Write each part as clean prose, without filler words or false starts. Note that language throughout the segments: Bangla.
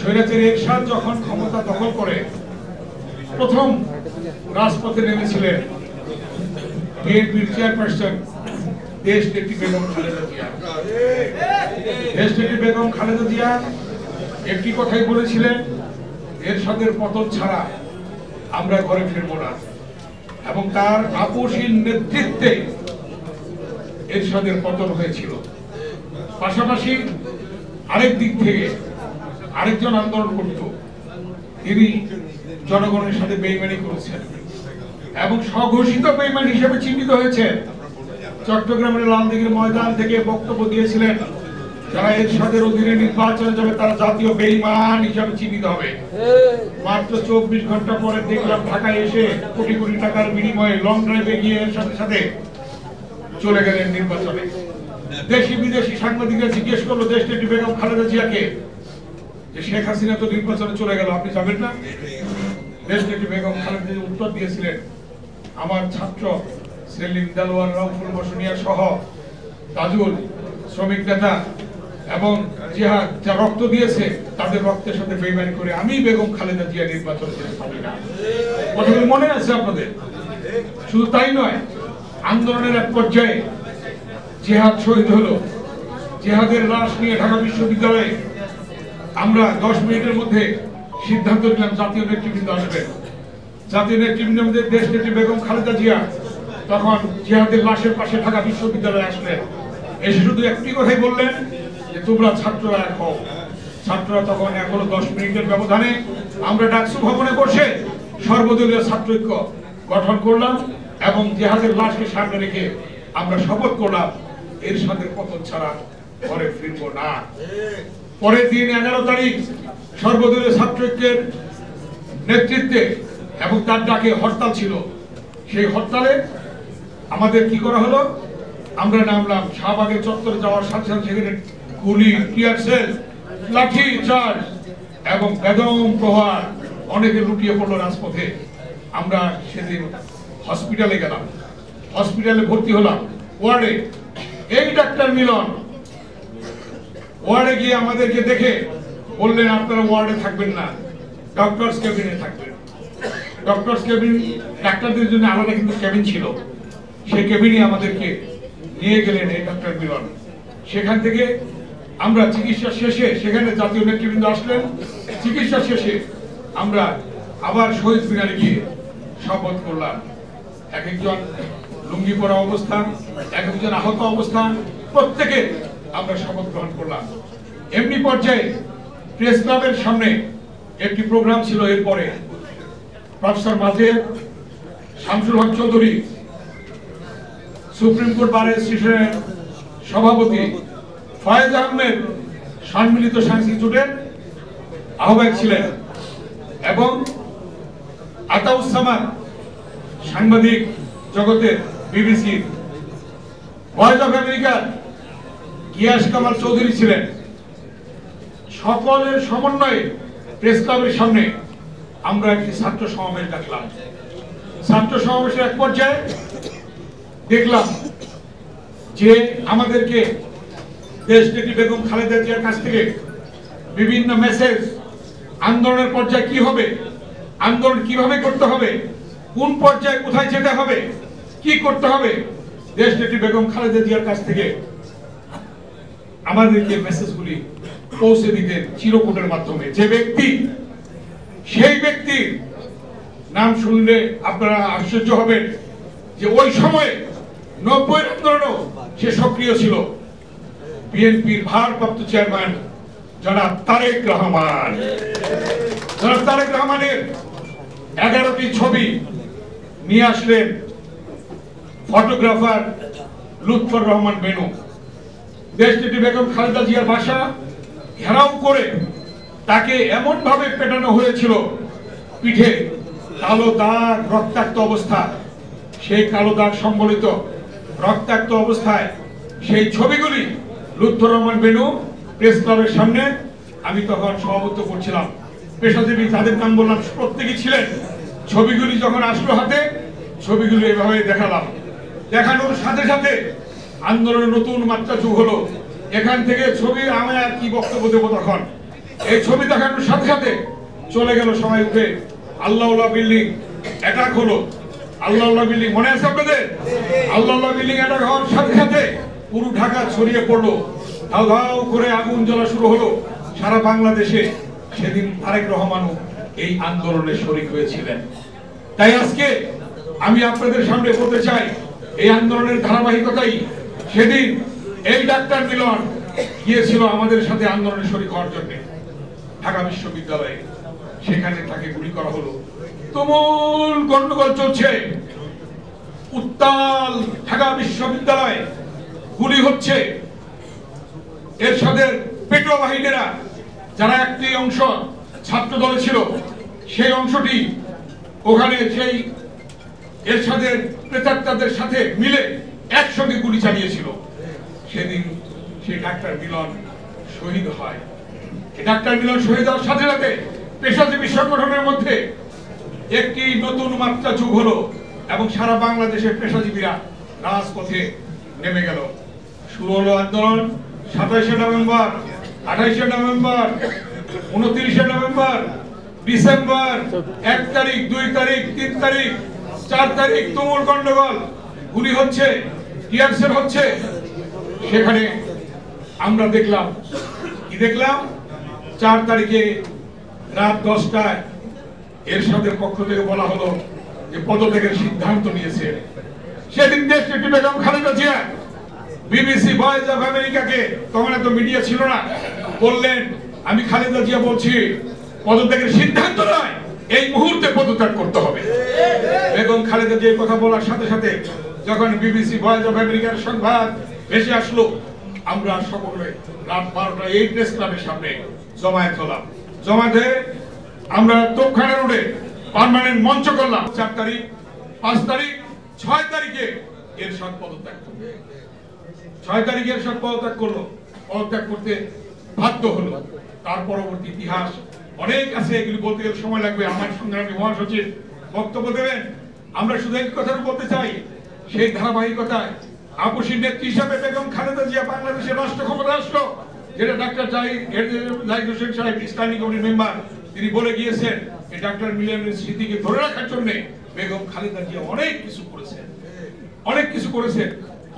স্বৈরাচারী এরশাদ যখন ক্ষমতা দখল করে প্রথম রাজপথে নেমেছিলেন বিএনপির চেয়ারপারসন দেশনেত্রী বেগম খালেদা জিয়া। দেশনেত্রী বেগম খালেদা জিয়া একটি কথাই বলেছিলেন, এরশাদের পতন ছাড়া আমরা ঘরে ফিরব না। এবং তার আপোষহীন নেতৃত্বে এরশাদের পতন হয়েছিল। পাশাপাশি আরেক দিক থেকে আরেকজন আন্দোলন করত, তিনি জনগণের সাথে বেইমানি করেছেন এবং স্বঘোষিত বেইমান হিসেবে চিহ্নিত হয়েছেন। চট্টগ্রামের লালদিঘির ময়দান থেকে বক্তব্য দিয়েছিলেন, যারা এরশাদের অধীনে নির্বাচনে যাবে তারা জাতীয় বেইমান হিসেবে চিহ্নিত হবে। মাত্র 24 ঘন্টা পরে দেখলাম ঢাকায় এসে কোটি কোটি টাকার বিনিময়ে লং ড্রাইভে গিয়ে এর সাথে চলে গেলেন নির্বাচনে। দেশি বিদেশি সাংবাদিকরা জিজ্ঞেস করলো দেশনেত্রী বেগম খালেদা জিয়াকে যে শেখ হাসিনা তো নির্বাচনে চলে গেল, আপনি যাবেন না? দেশনেত্রী বেগম খালেদা জিয়া উত্তর দিয়েছিলেন, আমার ছাত্র সেলিম, দেলোয়ার, রাউফুল বসুনিয়া সহ তাজুল, শ্রমিক নেতা এবং জিহাদ যা রক্ত দিয়েছে তাদের রক্তের সাথে বেইমানি করে আমি বেগম খালেদা জিয়া নির্বাচন করতে পারি না। কথাগুলো মনে আছে আপনাদের? শুধু তাই নয়, আন্দোলনের এক পর্যায়ে জিহাদ শহীদ হলো। জিহাদের লাশ নিয়ে ঢাকা বিশ্ববিদ্যালয়ে আমরা 10 মিনিটের মধ্যে সিদ্ধান্ত নিলাম জাতীয় নেতৃবৃন্দ আসবেন। জাতীয় নেতৃবৃন্দের মধ্যে দেশনেত্রী বেগম খালেদা জিয়া তখন জিহাদের লাশের পাশে ঢাকা বিশ্ববিদ্যালয়ে আসলেন। এসে শুধু একটি কথাই বললেন যে তোমরা ছাত্ররা এক হও। ছাত্ররা তখন এক হলো 10 মিনিটের ব্যবধানে আমরা ডাকসু ভবনে বসে সর্বদলীয় ছাত্রৈক্য গঠন করলাম এবং জিহাদের লাশকে সামনে রেখে আমরা শপথ করলাম এরশাদের পতন ছাড়া ঘরে ফিরব না। পরের দিন 11 তারিখ সর্বদলীয় ছাত্রৈক্যের নেতৃত্বে এবং তার ডাকে হরতাল ছিল। সেই হরতালে আমাদের কি করা হলো, আমরা নামলাম শাহবাগের চত্বরে যাওয়ার সাথে সাথে সেখানে গুলি, টিয়ার সেল, লাঠি চার্জ এবং বেদম প্রহার, অনেকে লুটিয়ে পড়লো রাজপথে। আমরা সেদিন হসপিটালে গেলাম, হসপিটালে ভর্তি হলাম ওয়ার্ডে। এই ডাক্তার মিলন ওয়ার্ডে গিয়ে আমাদেরকে দেখে বললেন আপনারা ওয়ার্ডে থাকবেন না, ডক্টরস কেবিনে থাকবেন। ডক্টরস কেবিন ডাক্তারদের জন্য আলাদা কিন্তু কেবিন ছিল, সেই কেবিনে আমাদেরকে নিয়ে গেলেন এই ডাক্তার মিলন। সেখান থেকে আমরা চিকিৎসা শেষে, সেখানে জাতীয় নেতৃবৃন্দ আসলেন, চিকিৎসা শেষে আমরা আবার শহীদ মিনারে গিয়ে শপথ করলাম। এক একজন লুঙ্গি পরা অবস্থান, এক একজন আহত অবস্থান, প্রত্যেকে আমরা শপথ গ্রহণ করলাম। এমনি পর্যায়ে প্রেস ক্লাবের সামনে একটি প্রোগ্রাম ছিল। এরপরে professor Majed, Shamsul Haque Chowdhury, supreme court bar অ্যাসোসিয়েশনের সভাপতি ফয়েজ আহমেদ সম্মিলিত সাংস্কৃতিক জোটের আহ্বায়ক ছিলেন এবং আতাউজ্জামান সাংবাদিক জগতের বিবিসি, ভয়েস অফ আমেরিকার গিয়াস কামাল চৌধুরী ছিলেন। সকলের সমন্বয়ে প্রেস ক্লাবের সামনে আমরা একটি ছাত্র সমাবেশ ডাকলাম। ছাত্র সমাবেশের এক পর্যায়ে দেখলাম যে আমাদেরকে দেশনেত্রী বেগম খালেদা জিয়ার কাছ থেকে বিভিন্ন মেসেজ, আন্দোলনের পর্যায়ে কি হবে, আন্দোলন কিভাবে করতে হবে, কোন পর্যায়ে কোথায় যেতে হবে, কি করতে হবে, দেশনেত্রী বেগম খালেদা জিয়ার কাছ থেকে আমাদেরকে মেসেজগুলি পৌঁছে দিতেন চিরকুটের মাধ্যমে। যে ব্যক্তি, সেই ব্যক্তির নাম শুনলে আপনারা আশ্চর্য হবেন যে ওই সময়ে 90 আন্দোলনও সে সক্রিয় ছিল। বিএনপির ভারপ্রাপ্ত চেয়ারম্যান জনাব তারেক রহমান। জনাব তারেক রহমানের 11টি ছবি নিয়ে আসলেন ফটোগ্রাফার লুৎফর রহমান বেনু। দেশনেত্রী বেগম খালেদা জিয়ার বাসা ঘেরাও করে তাকে এমন ভাবে পেটানো হয়েছিল, পিঠে কালো দাগ, রক্তাক্ত অবস্থা। সেই কালো দাগ সম্বলিত রক্তাক্ত অবস্থায় সেই ছবিগুলি লুৎফর রহমান বেনু প্রেস ক্লাবের সামনে, আমি তখন সভাপতিত্ব করছিলাম, পেশাজীবী তাদের নাম বললাম, প্রত্যেকেই ছিলেন। ছবিগুলি যখন আসলো হাতে, ছবিগুলি এভাবে দেখালাম। দেখানোর সাথে সাথে আন্দোলনের নতুন মাত্রা যোগ হলো। এখান থেকে ছবি, আমি আর কি বক্তব্য দেবো তখন। এই ছবি দেখানোর সাথে সাথে চলে গেল সবাই উঠে আল্লাহউল্লাহ বিল্ডিং অ্যাটাক হলো। আল্লাহউল্লাহ বিল্ডিং মনে আছে আপনাদের? আল্লাহউল্লাহ বিল্ডিং অ্যাটাক হওয়ার সাথে সাথে পুরো ঢাকা ছড়িয়ে পড়লো, ধাও ধাও করে আগুন জ্বলা শুরু হলো সারা বাংলাদেশে। সেদিন তারেক রহমানও এই আন্দোলনে শরীক হয়েছিলেন। তাই আজকে আমি আপনাদের সামনে বলতে চাই, এই আন্দোলনের ধারাবাহিকতাই সেদিন এই ডাক্তার মিলন গিয়েছিল আমাদের সাথে আন্দোলনে শরীক হওয়ার জন্য ঢাকা বিশ্ববিদ্যালয়ে। সেখানে তাকে গুলি করা হলো। তুমুল গন্ডগোল চলছে, উত্তাল ঢাকা বিশ্ববিদ্যালয়ে গুলি হচ্ছে। এরশাদের পেটোয়া বাহিনীরা, যারা একটি অংশ ছাত্র দলে ছিল, সেই অংশটি ওখানে সেই এরশাদের প্রেতাত্মাদের সাথে মিলে একসঙ্গে গুলি চালিয়েছিল। সেদিন সেই ডাক্তার মিলন শহীদ হয়। ডাক্তার মিলন শহীদ হওয়ার সাথে সাথে পেশাজীবী সংগঠনের মধ্যে একটি নতুন মাত্রা যোগ হলো এবং সারা বাংলাদেশের পেশাজীবীরা রাজপথে নেমে গেল। শুরু হলো আন্দোলন 27শে নভেম্বর, 28শে নভেম্বর, 29শে নভেম্বর, ডিসেম্বর 1 তারিখ, 2 তারিখ, 3 তারিখ, 4 তারিখ তুমুল গন্ডগোল, গুলি হচ্ছে, টিয়ারশেল হচ্ছে। সেখানে আমরা দেখলাম, কি দেখলাম? 4 তারিখে রাত 10টায় এরশাদের পক্ষ থেকে বলা হলো যে পদত্যাগের সিদ্ধান্ত নিয়েছে। সেদিন দেশনেত্রী Begum Khaleda Zia BBC voice of আমেরিকাকে, তখন এত মিডিয়া ছিল না, বললেন আমি খালেদা জিয়া বলছি পদত্যাগের সিদ্ধান্ত নয়, এই মুহূর্তে পদত্যাগ করতে হবে। বেগম খালেদা জিয়া কথা বলার সাথে সাথে যখন বিবিসি ভয়েস অফ আমেরিকার সংবাদ ভেসে আসলো, আমরা সকলে রাত 12টায় এই প্রেস ক্লাবের সামনে জমায়েত হলাম। জমায়েত হয়ে আমরা তোপখানা রোডে পার্মানেন্ট মঞ্চ করলাম। 4 তারিখ, 5 তারিখ, 6 তারিখে এরশাদ পদত্যাগ করবে। 6 তারিখে এরশাদ পদত্যাগ করলো, পদত্যাগ করতে বাধ্য হলো। তার পরবর্তী ইতিহাস অনেক আছে, এগুলি বলতে গেলে সময় লাগবে। আমার সংগ্রামী মহাসচিব বক্তব্য দেবেন। আমরা শুধু এক কথা বলতে চাই, সেই ধারাবাহিকতায় আপসীর নেত্রী হিসাবে বেগম খালেদা জিয়া বাংলাদেশের রাষ্ট্র ক্ষমতা আসলো, যেটা ডাক্তার জাহিদ হোসেন সাহেব স্ট্যান্ডিং কমিটির মেম্বার, তিনি বলে গিয়েছেন এই ডাক্তার মিলনের স্মৃতিকে ধরে রাখার জন্য বেগম খালেদা জিয়া অনেক কিছু করেছেন, অনেক কিছু করেছেন,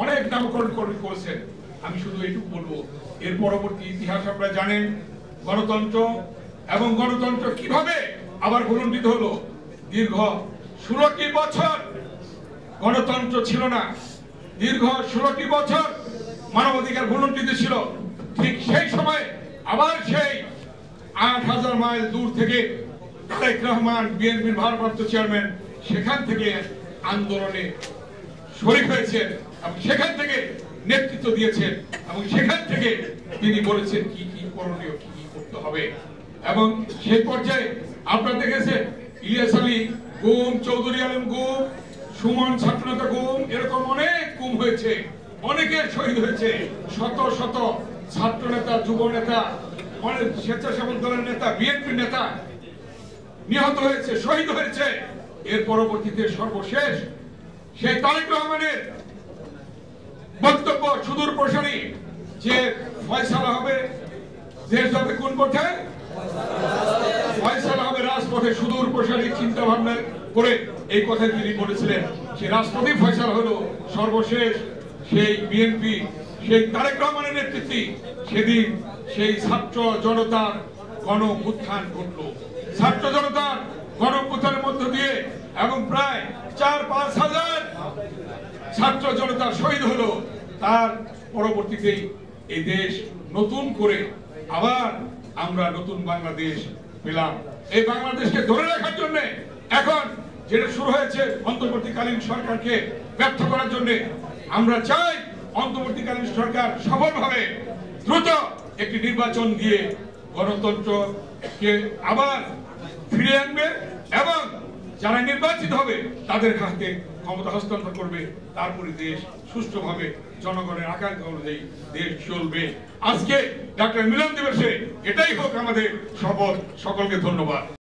অনেক নামকরণ করেছেন। আমি শুধু এইটুকু বলবো, এর পরবর্তী ইতিহাস আপনারা জানেন। গণতন্ত্র এবং গণতন্ত্র কিভাবে আবার ভুলুণ্ঠিত হলো। দীর্ঘ 16টি বছর গণতন্ত্র ছিল না, দীর্ঘ 16টি বছর মানবাধিকার ভুলুণ্ঠিত ছিল। ঠিক সেই সময় আবার সেই 8000 মাইল দূর থেকে তারেক রহমান, বিএনপির ভারপ্রাপ্ত চেয়ারম্যান, সেখান থেকে আন্দোলনে শরীক হয়েছেন এবং সেখান থেকে নেতৃত্ব দিয়েছেন এবং সেখান থেকে তিনি বলেছেন কি কি করণীয়, কি কি করতে হবে। এবং সেই পর্যায়ে আপনারা দেখেছেন ইলিয়াস আলী গুম, চৌধুরী আলম গুম, সুমন ছাত্রনেতা গুম, এরকম অনেক গুম হয়েছে, অনেকের শহীদ হয়েছে। শত শত ছাত্র নেতা, যুব নেতা, অনেক স্বেচ্ছাসেবক দলের নেতা, বিএনপির নেতা নিহত হয়েছে, শহীদ হয়েছে। এর পরবর্তীতে সর্বশেষ সেই তারেক রহমানের বক্তব্য সুদূর প্রসারী, যে ফয়সালা হবে, দেশ যাবে কোন পথে? ফয়সালা হবে রাজপথে। সুদূর প্রসারী চিন্তা ভাবনা করে এই কথা তিনি বলেছিলেন। সেই রাজপথেই ফয়সালা হলো। সর্বশেষ সেই বিএনপি, সেই তারেক রহমানের নেতৃত্বে সেদিন সেই ছাত্র জনতার গণ উত্থান ঘটলো। ছাত্র জনতার গণ উত্থানের মধ্য দিয়ে এবং প্রায় 4-5 হাজার ছাত্র জনতা শহীদ হলো। তার পরবর্তীতেই এই দেশ নতুন করে আবার আমরা নতুন বাংলাদেশ পেলাম। এই বাংলাদেশকে ধরে রাখার জন্য এখন যেটা শুরু হয়েছে অন্তর্বর্তীকালীন সরকারকে ব্যর্থ করার জন্য, আমরা চাই অন্তর্বর্তীকালীন সরকার সফলভাবে দ্রুত একটি নির্বাচন দিয়ে গণতন্ত্রকে আবার ফিরিয়ে আনবে এবং যারা নির্বাচিত হবে তাদের হাতে ক্ষমতা হস্তান্তর করবে। তারপরে দেশ সুষ্ঠুভাবে জনগণের আকাঙ্ক্ষা অনুযায়ী দেশ চলবে। আজকে ডাক্তার মিলন দিবসে এটাই হোক আমাদের শপথ। সকলকে ধন্যবাদ।